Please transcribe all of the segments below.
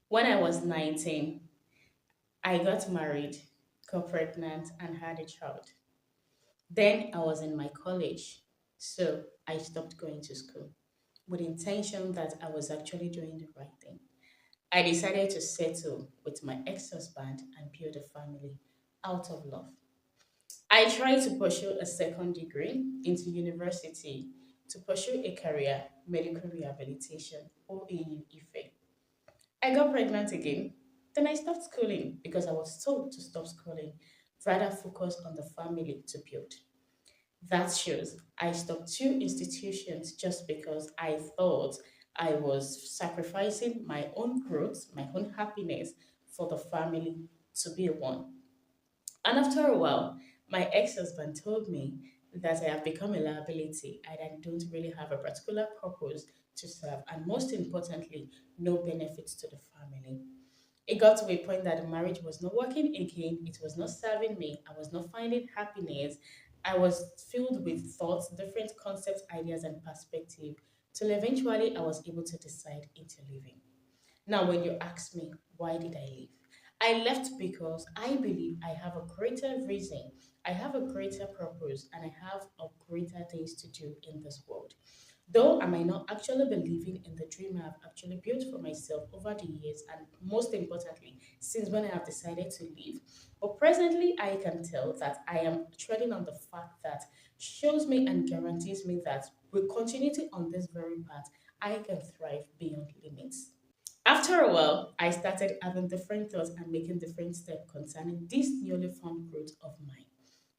When I was 19, I got married, got pregnant, and had a child. Then I was in my college, so I stopped going to school with the intention that I was actually doing the right thing. I decided to settle with my ex husband and build a family out of love. I tried to pursue a second degree into university to pursue a career, medical rehabilitation, or AU Ife. I got pregnant again. Then I stopped schooling because I was told to stop schooling, rather focus on the family to build. That shows I stopped two institutions just because I thought I was sacrificing my own growth, my own happiness for the family to be one. And after a while, my ex husband told me that I have become a liability and I don't really have a particular purpose to serve, and most importantly, no benefits to the family. It got to a point that the marriage was not working again, it was not serving me, I was not finding happiness. I was filled with thoughts, different concepts, ideas, and perspective, till eventually I was able to decide into leaving. Now, when you ask me, why did I leave? I left because I believe I have a greater reason, I have a greater purpose, and I have a greater things to do in this world. Though I might not actually be living in the dream I have actually built for myself over the years, and most importantly, since when I have decided to leave. But presently, I can tell that I am treading on the fact that shows me and guarantees me that with continuity on this very path, I can thrive beyond limits. After a while, I started having different thoughts and making different steps concerning this newly formed growth of mine.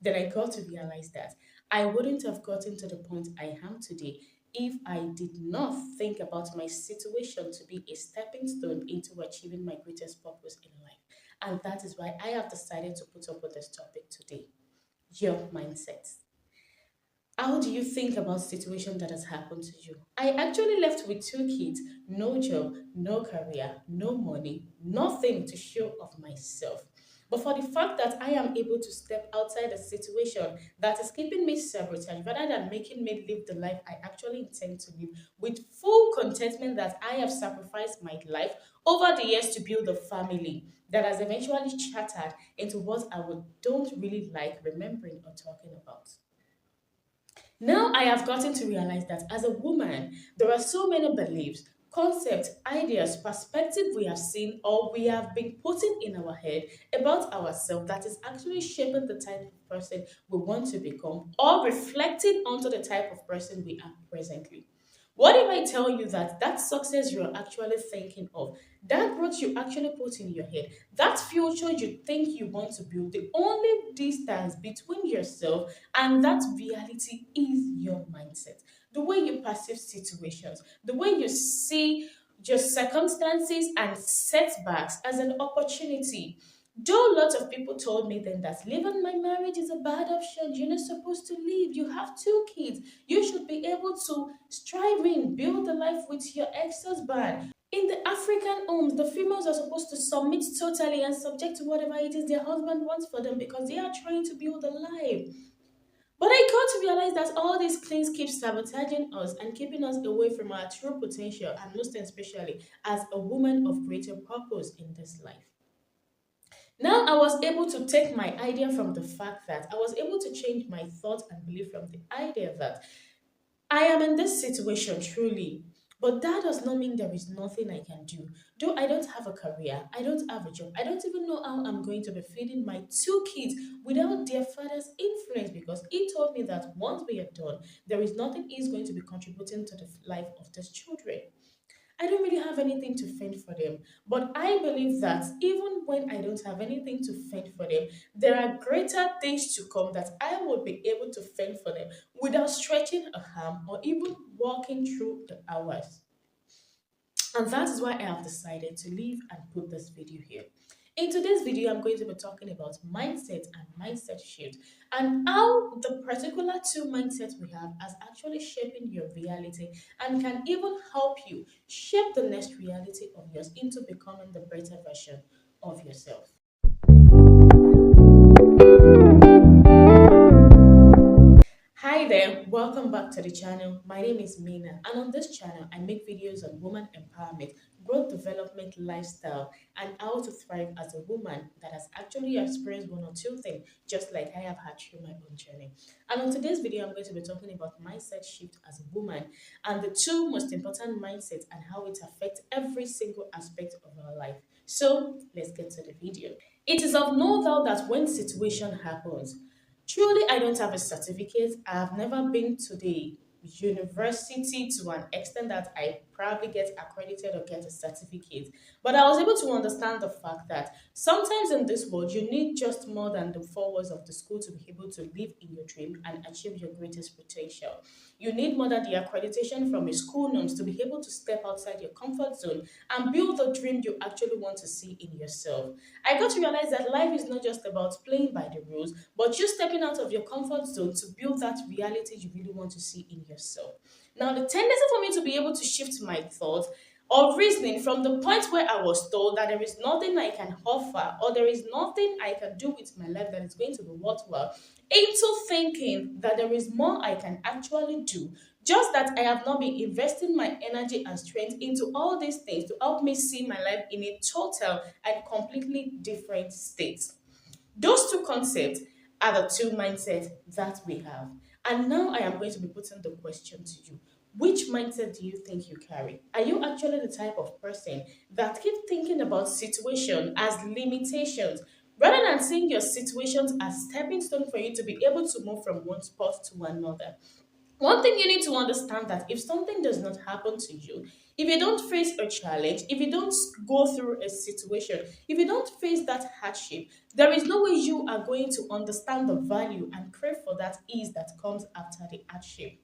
Then I got to realize that I wouldn't have gotten to the point I am today if I did not think about my situation to be a stepping stone into achieving my greatest purpose in life. And that is why I have decided to put up with this topic today, your mindset. How do you think about situation that has happened to you? I actually left with two kids, no job, no career, no money, nothing to show of myself. But for the fact that I am able to step outside a situation that is keeping me sabotage rather than making me live the life I actually intend to live with full contentment that I have sacrificed my life over the years to build a family that has eventually shattered into what don't really like remembering or talking about. Now I have gotten to realize that as a woman, there are so many beliefs, concepts, ideas, perspectives we have seen or we have been putting in our head about ourselves that is actually shaping the type of person we want to become or reflecting onto the type of person we are presently. What if I tell you that that success you're actually thinking of, that growth you actually put in your head, that future you think you want to build, the only distance between yourself and that reality is your mindset. The way you perceive situations, the way you see your circumstances and setbacks as an opportunity. Though lots of people told me then that leaving my marriage is a bad option, you're not supposed to leave. You have two kids. You should be able to strive in, build a life with your ex-husband. In the African homes, the females are supposed to submit totally and subject to whatever it is their husband wants for them because they are trying to build a life. But I got to realize that all these things keep sabotaging us and keeping us away from our true potential, and most especially as a woman of greater purpose in this life. Now I was able to take my idea from the fact that I was able to change my thoughts and belief from the idea that I am in this situation truly, but that does not mean there is nothing I can do. Though I don't have a career, I don't have a job, I don't even know how I'm going to be feeding my two kids without their father's influence because he told me that once we are done, there is nothing he's going to be contributing to the life of these children. I don't really have anything to fend for them. But I believe that even when I don't have anything to fend for them, there are greater things to come that I will be able to fend for them without stretching a arm or even walking through the hours. And that is why I have decided to leave and put this video here. In today's video, I'm going to be talking about mindset and mindset shift and how the particular two mindsets we have as actually shaping your reality and can even help you shape the next reality of yours into becoming the better version of yourself. Hi there, welcome back to the channel. My name is Mina, and on this channel, I make videos on woman empowerment, growth development lifestyle and how to thrive as a woman that has actually experienced one or two things, just like I have had through my own journey. And on today's video, I'm going to be talking about mindset shift as a woman and the two most important mindsets and how it affects every single aspect of our life. So let's get to the video. It is of no doubt that when situation happens, truly I don't have a certificate. I have never been to the university to an extent that I probably get accredited or get a certificate. But I was able to understand the fact that sometimes in this world you need just more than the four walls of the school to be able to live in your dream and achieve your greatest potential. You need more than the accreditation from a school norms to be able to step outside your comfort zone and build the dream you actually want to see in yourself. I got to realize that life is not just about playing by the rules, but you stepping out of your comfort zone to build that reality you really want to see in yourself. Now, the tendency for me to be able to shift my thoughts or reasoning from the point where I was told that there is nothing I can offer or there is nothing I can do with my life that is going to be worthwhile into thinking that there is more I can actually do. Just that I have not been investing my energy and strength into all these things to help me see my life in a total and completely different state. Those two concepts are the two mindsets that we have. And now I am going to be putting the question to you. Which mindset do you think you carry? Are you actually the type of person that keep thinking about situation as limitations rather than seeing your situations as stepping stone for you to be able to move from one spot to another? One thing you need to understand that if something does not happen to you, if you don't face a challenge, if you don't go through a situation, if you don't face that hardship, there is no way you are going to understand the value and crave for that ease that comes after the hardship.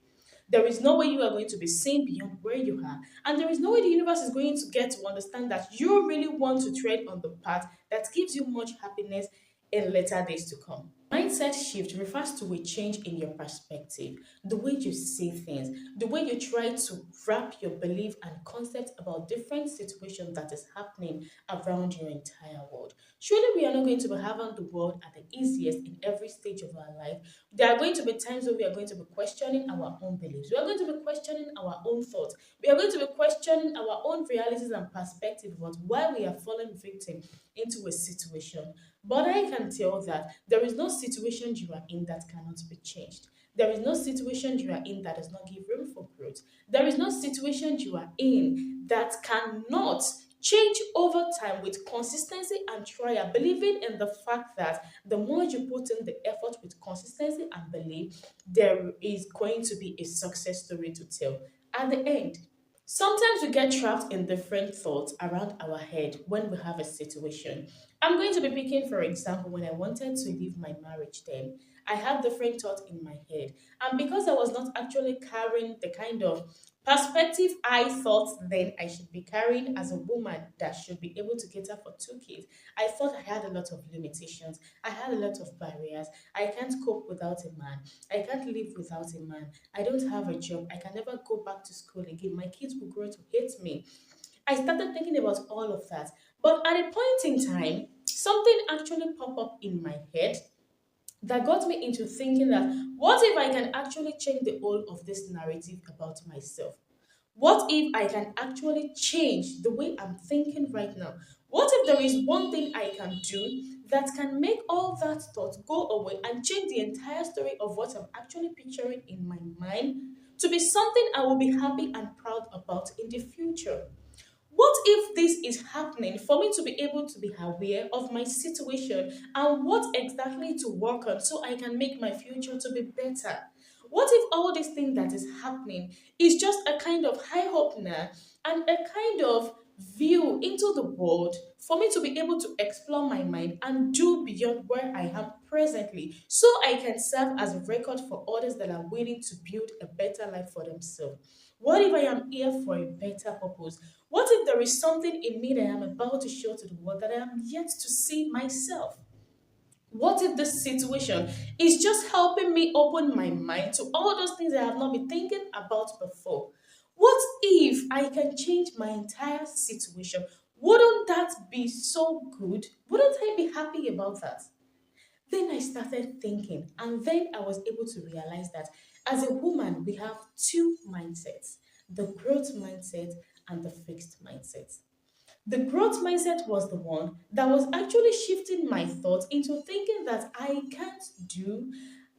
There is no way you are going to be seen beyond where you are. And there is no way the universe is going to get to understand that you really want to tread on the path that gives you much happiness in later days to come. Mindset shift refers to a change in your perspective, the way you see things, the way you try to wrap your belief and concept about different situations that is happening around your entire world. Surely we are not going to be having the world at the easiest in every stage of our life. There are going to be times where we are going to be questioning our own beliefs. We are going to be questioning our own thoughts. We are going to be questioning our own realities and perspective about why we are falling victim into a situation. But I can tell that there is no situation you are in that cannot be changed. There is no situation you are in that does not give room for growth. There is no situation you are in that cannot change over time with consistency and trial, believing in the fact that the more you put in the effort with consistency and belief, there is going to be a success story to tell at the end. Sometimes we get trapped in different thoughts around our head when we have a situation. I'm going to be picking, for example, when I wanted to leave my marriage then. I had different thoughts in my head. And because I was not actually carrying the kind of perspective I thought then I should be carrying as a woman that should be able to cater for two kids, I thought I had a lot of limitations. I had a lot of barriers. I can't cope without a man. I can't live without a man. I don't have a job. I can never go back to school again. My kids will grow to hate me. I started thinking about all of that. But at a point in time, something actually popped up in my head that got me into thinking that what if I can actually change the whole of this narrative about myself? What if I can actually change the way I'm thinking right now? What if there is one thing I can do that can make all that thought go away and change the entire story of what I'm actually picturing in my mind to be something I will be happy and proud about in the future? What if this is happening for me to be able to be aware of my situation and what exactly to work on so I can make my future to be better? What if all this thing that is happening is just a kind of high opener and a kind of view into the world for me to be able to explore my mind and do beyond where I am presently so I can serve as a record for others that are willing to build a better life for themselves? What if I am here for a better purpose? What if there is something in me that I am about to show to the world that I am yet to see myself? What if this situation is just helping me open my mind to all those things I have not been thinking about before? What if I can change my entire situation? Wouldn't that be so good? Wouldn't I be happy about that? Then I started thinking, and then I was able to realize that as a woman, we have two mindsets: the growth mindset and the fixed mindset. The growth mindset was the one that was actually shifting my thoughts into thinking that I can't do,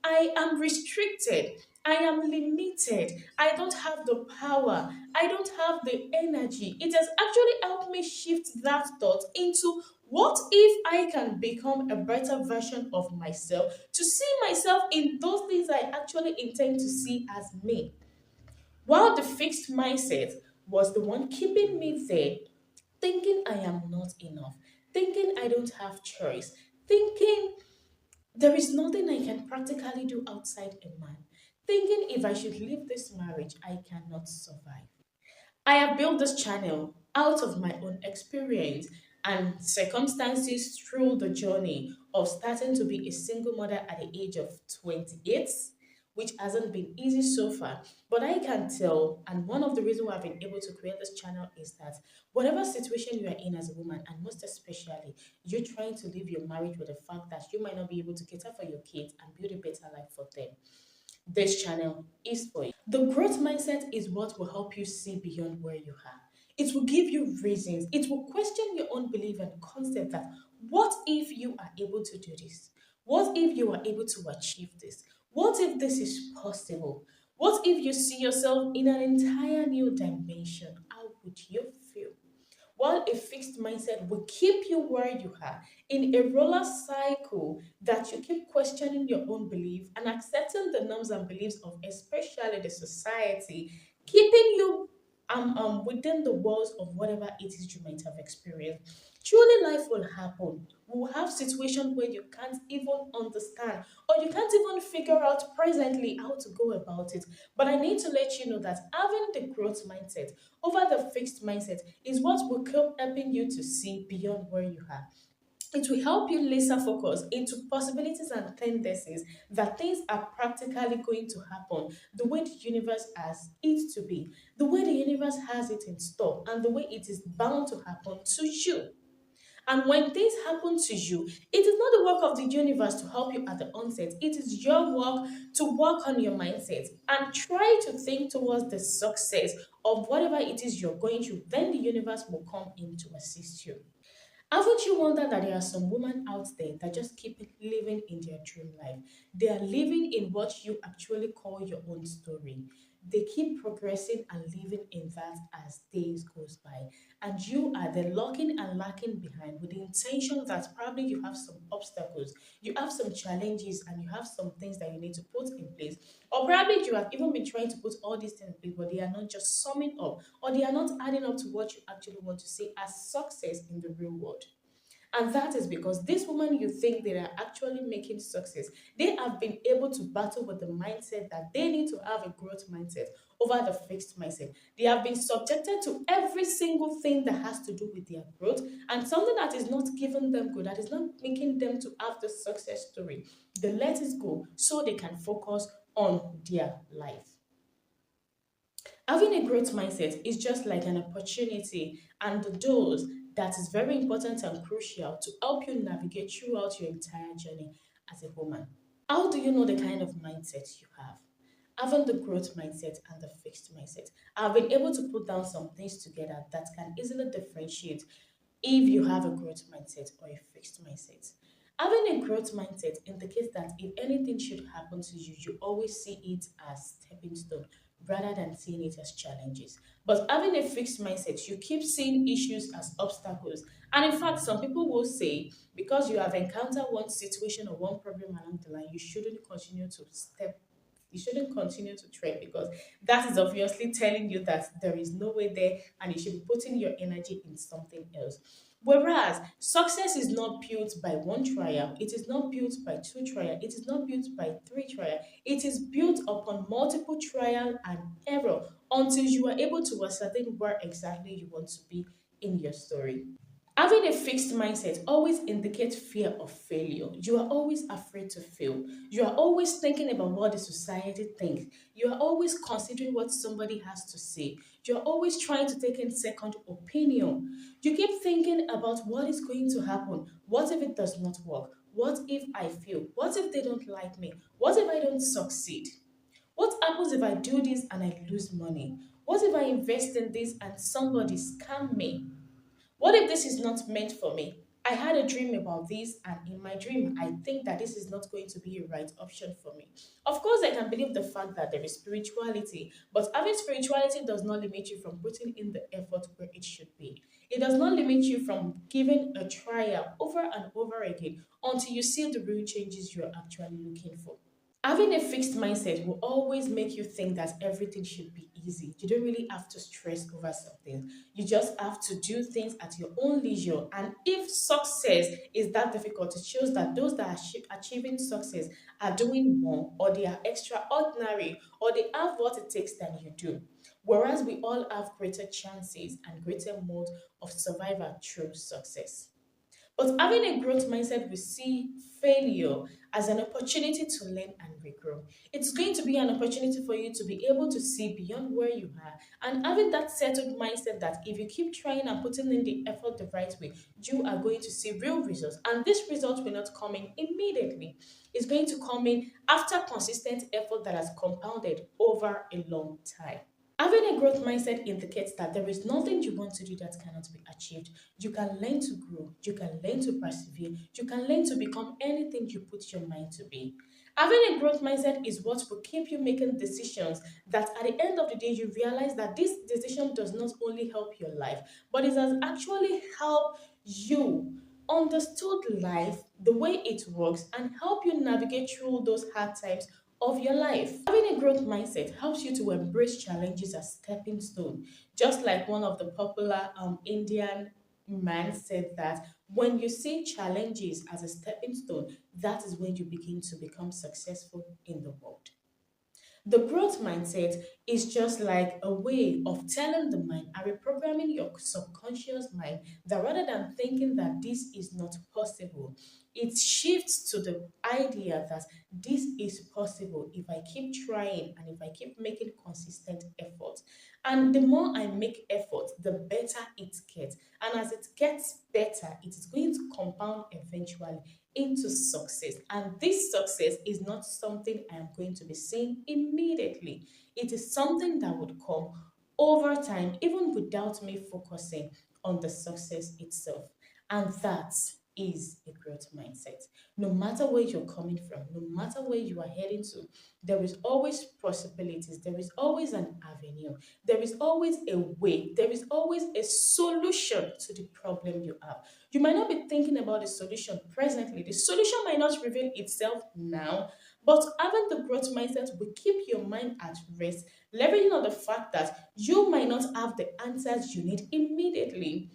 I am restricted, I am limited, I don't have the power, I don't have the energy. It has actually helped me shift that thought into what if I can become a better version of myself, to see myself in those things I actually intend to see as me. While the fixed mindset was the one keeping me there, thinking I am not enough, thinking I don't have choice, thinking there is nothing I can practically do outside a man, thinking if I should leave this marriage, I cannot survive. I have built this channel out of my own experience and circumstances through the journey of starting to be a single mother at the age of 28, which hasn't been easy so far. But I can tell, and one of the reasons why I've been able to create this channel is that whatever situation you are in as a woman, and most especially you're trying to live your marriage with the fact that you might not be able to cater for your kids and build a better life for them, this channel is for you. The growth mindset is what will help you see beyond where you are. It will give you reasons. It will question your own belief and concept that what if you are able to do this? What if you are able to achieve this? What if this is possible? What if you see yourself in an entire new dimension? How would you feel? While a fixed mindset will keep you where you are in a roller cycle that you keep questioning your own belief and accepting the norms and beliefs of especially the society, keeping you within the walls of whatever it is you might have experienced. Truly, life will happen. We'll have situations where you can't even understand or you can't even figure out presently how to go about it. But I need to let you know that having the growth mindset over the fixed mindset is what will keep helping you to see beyond where you are. It will help you laser focus into possibilities and tendencies that things are practically going to happen the way the universe has it to be, the way the universe has it in store, and the way it is bound to happen to you. And when things happen to you, it is not the work of the universe to help you at the onset. It is your work to work on your mindset and try to think towards the success of whatever it is you're going through. Then the universe will come in to assist you. Haven't you wondered that there are some women out there that just keep living in their dream life? They are living in what you actually call your own story. They keep progressing and living in that as days goes by. And you are there locking and lacking behind with the intention that probably you have some obstacles, you have some challenges, and you have some things that you need to put in place. Or probably you have even been trying to put all these things in place, but they are not just summing up or they are not adding up to what you actually want to see as success in the real world. And that is because this woman you think they are actually making success, they have been able to battle with the mindset that they need to have a growth mindset over the fixed mindset. They have been subjected to every single thing that has to do with their growth and something that is not giving them good, that is not making them to have the success story. They let it go so they can focus on their life. Having a growth mindset is just like an opportunity and the doors that is very important and crucial to help you navigate throughout your entire journey as a woman. How do you know the kind of mindset you have? Having the growth mindset and the fixed mindset. I've been able to put down some things together that can easily differentiate if you have a growth mindset or a fixed mindset. Having a growth mindset indicates that if anything should happen to you, you always see it as stepping stone rather than seeing it as challenges. But having a fixed mindset, you keep seeing issues as obstacles. And in fact, some people will say because you have encountered one situation or one problem along the line, you shouldn't continue to tread because that is obviously telling you that there is no way there and you should be putting your energy in something else. Whereas success is not built by one trial, it is not built by two trial, it is not built by three trial, it is built upon multiple trial and error until you are able to ascertain where exactly you want to be in your story. Having a fixed mindset always indicates fear of failure. You are always afraid to fail. You are always thinking about what the society thinks. You are always considering what somebody has to say. You are always trying to take in second opinion. You keep thinking about what is going to happen. What if it does not work? What if I fail? What if they don't like me? What if I don't succeed? What happens if I do this and I lose money? What if I invest in this and somebody scam me? What if this is not meant for me? I had a dream about this, and in my dream, I think that this is not going to be a right option for me. Of course, I can believe the fact that there is spirituality, but having spirituality does not limit you from putting in the effort where it should be. It does not limit you from giving a trial over and over again until you see the real changes you're actually looking for. Having a fixed mindset will always make you think that everything should be easy. You don't really have to stress over something. You just have to do things at your own leisure. And if success is that difficult, it shows that those that are achieving success are doing more, or they are extraordinary, or they have what it takes than you do. Whereas we all have greater chances and greater mode of survival through success. But having a growth mindset will see failure as an opportunity to learn and regrow. It's going to be an opportunity for you to be able to see beyond where you are, and having that settled mindset that if you keep trying and putting in the effort the right way, you are going to see real results. And this result will not come in immediately. It's going to come in after consistent effort that has compounded over a long time. Having a growth mindset indicates that there is nothing you want to do that cannot be achieved. You can learn to grow, you can learn to persevere, you can learn to become anything you put your mind to be. Having a growth mindset is what will keep you making decisions that at the end of the day you realize that this decision does not only help your life, but it has actually helped you understood life, the way it works, and help you navigate through those hard times of your life. Having a growth mindset helps you to embrace challenges as stepping stone. Just like one of the popular Indian man said that when you see challenges as a stepping stone, that is when you begin to become successful in the world. The growth mindset is just like a way of telling the mind and reprogramming your subconscious mind that rather than thinking that this is not possible, it shifts to the idea that this is possible if I keep trying and if I keep making consistent effort. And the more I make effort, the better it gets. And as it gets better, it is going to compound eventually into success. And this success is not something I am going to be seeing immediately. It is something that would come over time, even without me focusing on the success itself. And that is a growth mindset. No matter where you're coming from, no matter where you are heading to, there is always possibilities, there is always an avenue, there is always a way, there is always a solution to the problem you have. You might not be thinking about the solution presently. The solution might not reveal itself now, but having the growth mindset will keep your mind at rest, leveraging on the fact that you might not have the answers you need immediately.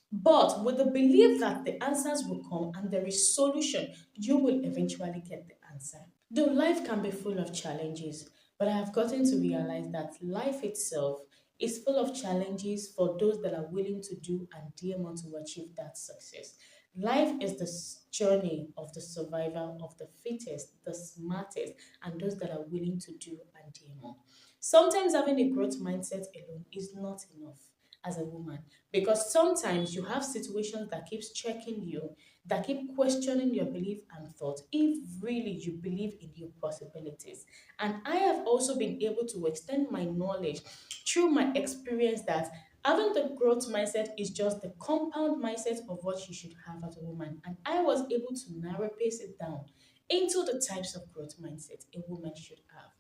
But with the belief that the answers will come and there is solution, you will eventually get the answer. Though life can be full of challenges, but I have gotten to realize that life itself is full of challenges for those that are willing to do and dare more to achieve that success. Life is the journey of the survival of the fittest, the smartest, and those that are willing to do and dare more. Sometimes having a growth mindset alone is not enough as a woman, because sometimes you have situations that keeps checking you, that keep questioning your belief and thought if really you believe in your possibilities. And I have also been able to extend my knowledge through my experience that having the growth mindset is just the compound mindset of what you should have as a woman. And I was able to narrow pace it down into the types of growth mindset a woman should have.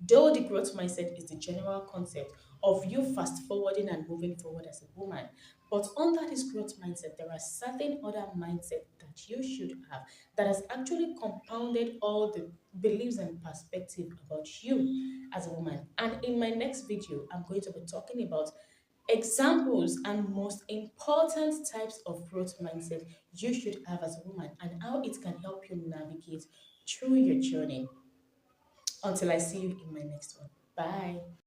Though the growth mindset is the general concept of you fast forwarding and moving forward as a woman, but under this growth mindset, there are certain other mindset that you should have that has actually compounded all the beliefs and perspective about you as a woman. And in my next video, I'm going to be talking about examples and most important types of growth mindset you should have as a woman and how it can help you navigate through your journey. Until I see you in my next one. Bye.